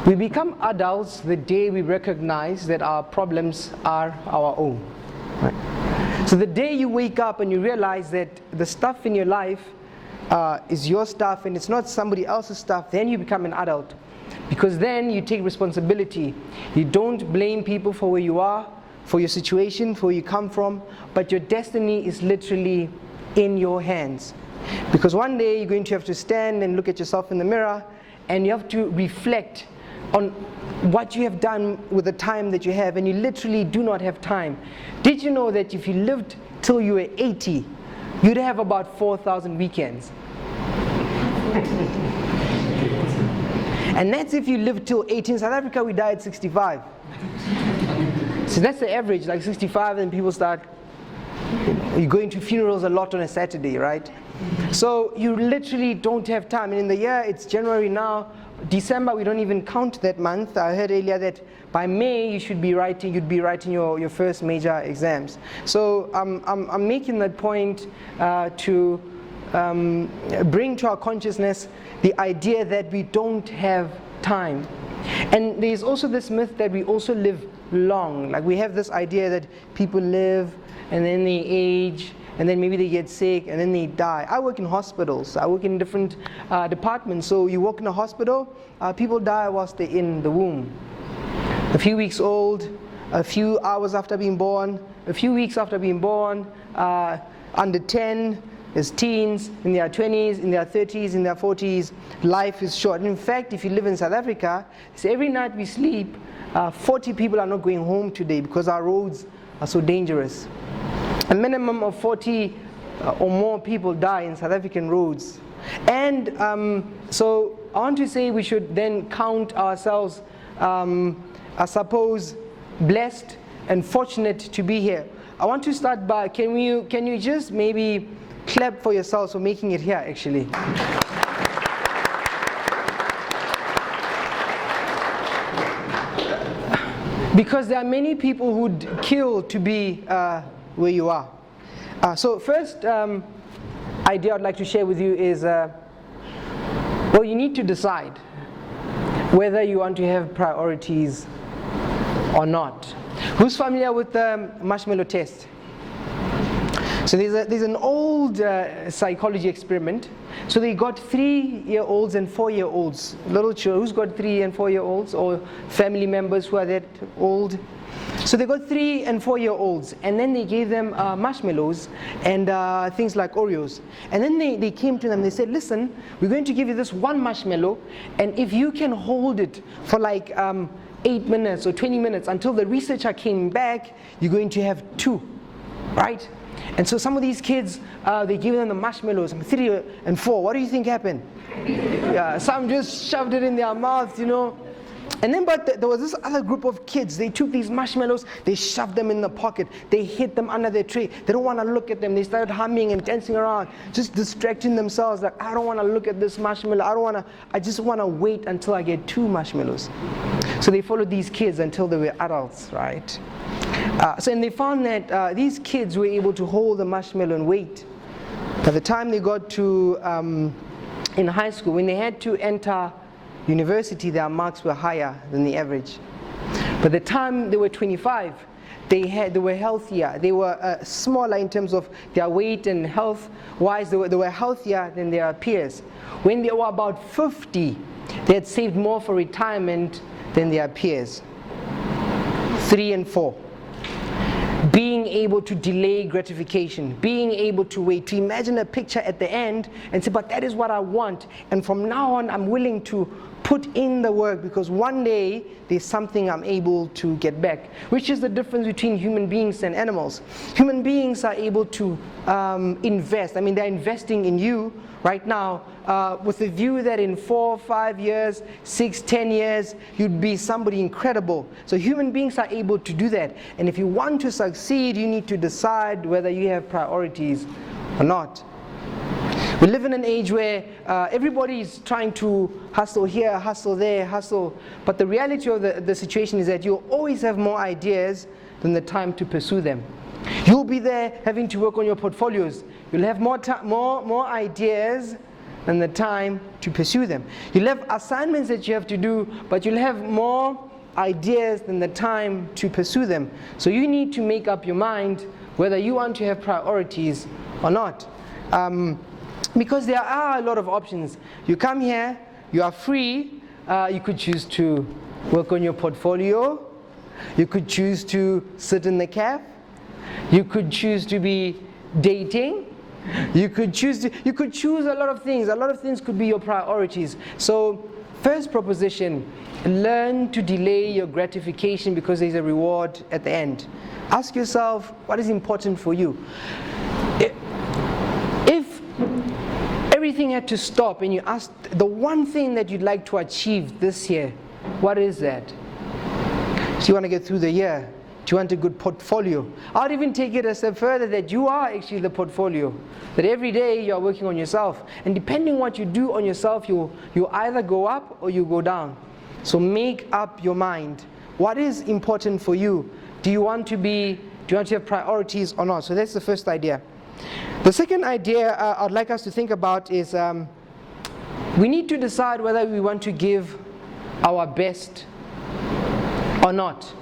We become adults the day we recognize that our problems are our own. Right? So the day you wake up and you realize that the stuff in your life is your stuff and it's not somebody else's stuff, then you become an adult. Because then you take responsibility. You don't blame people for where you are, for your situation, for where you come from, but your destiny is literally in your hands. Because one day you're going to have to stand and look at yourself in the mirror, and you have to reflect on what you have done with the time that you have, and you literally do not have time. Did you know that if you lived till you were 80, you'd have about 4,000 weekends? And that's if you live till 80. In South Africa, we die at 65. So that's the average, like 65, and people start, you're going to funerals a lot on a Saturday, right? So you literally don't have time. And in the year, it's January now, December, we don't even count that month. I heard earlier that by May, you'd be writing your first major exams. So I'm making that point to bring to our consciousness the idea that we don't have time. And there's also this myth that we also live long. Like we have this idea that people live and then they age and then maybe they get sick and then they die. I work in hospitals. I work in different departments. So you work in a hospital, people die whilst they're in the womb. A few weeks old, a few hours after being born, a few weeks after being born, under 10, as teens, in their 20s, in their 30s, in their 40s, life is short. And in fact, if you live in South Africa, so every night we sleep, 40 people are not going home today because our roads are so dangerous. A minimum of 40 or more people die in South African roads. And so I want to say we should then count ourselves, I suppose, blessed and fortunate to be here. I want to start by, can you just maybe clap for yourselves for making it here, actually. Because there are many people who'd kill to be where you are. So first idea I'd like to share with you is, well, you need to decide whether you want to have priorities or not. Who's familiar with the marshmallow test? So there's an old psychology experiment. So they got 3-year-olds and 4-year-olds, little children. Who's got 3 and 4-year-olds or family members who are that old? So they got 3 and 4-year-olds, and then they gave them marshmallows and things like Oreos. And then they came to them, they said, listen, we're going to give you this one marshmallow, and if you can hold it for like 8 minutes or 20 minutes until the researcher came back, you're going to have 2, right? And so some of these kids, they gave them the marshmallows, 3 and 4. What do you think happened? Some just shoved it in their mouths, you know. And then, but there was this other group of kids. They took these marshmallows, they shoved them in the pocket, they hid them under their tray. They don't want to look at them. They started humming and dancing around, just distracting themselves. Like, I don't want to look at this marshmallow. I just want to wait until I get 2 marshmallows. So they followed these kids until they were adults, right? And they found that these kids were able to hold the marshmallow and wait. By the time they got to in high school, when they had to enter university, their marks were higher than the average. By the time they were 25, they were healthier. They were smaller in terms of their weight and health-wise. They were healthier than their peers. When they were about 50, they had saved more for retirement than their peers. 3 and 4. Being able to delay gratification, being able to wait, to imagine a picture at the end and say, but that is what I want, and from now on I'm willing to put in the work because one day there's something I'm able to get back. Which is the difference between human beings and animals. Human beings are able to invest. I mean, they're investing in you right now with the view that in 4, 5 years, 6, 10 years, you'd be somebody incredible. So human beings are able to do that. And if you want to succeed, you need to decide whether you have priorities or not. We live in an age where everybody is trying to hustle here, hustle there, hustle. But the reality of the situation is that you'll always have more ideas than the time to pursue them. You'll be there having to work on your portfolios. You'll have more ideas than the time to pursue them. You'll have assignments that you have to do, but you'll have more ideas than the time to pursue them. So you need to make up your mind whether you want to have priorities or not. Because there are a lot of options. You come here, you are free. You could choose to work on your portfolio. You could choose to sit in the caf. You could choose to be dating. You could choose a lot of things. A lot of things could be your priorities. So, first proposition, learn to delay your gratification because there's a reward at the end. Ask yourself, what is important for you? If everything had to stop and you asked the one thing that you'd like to achieve this year, what is that? So you want to get through the year. Do you want a good portfolio? I'd even take it a step further that you are actually the portfolio. That every day you are working on yourself. And depending what you do on yourself, you either go up or you go down. So make up your mind. What is important for you? Do you want to have priorities or not? So that's the first idea. The second idea I'd like us to think about is we need to decide whether we want to give our best or not.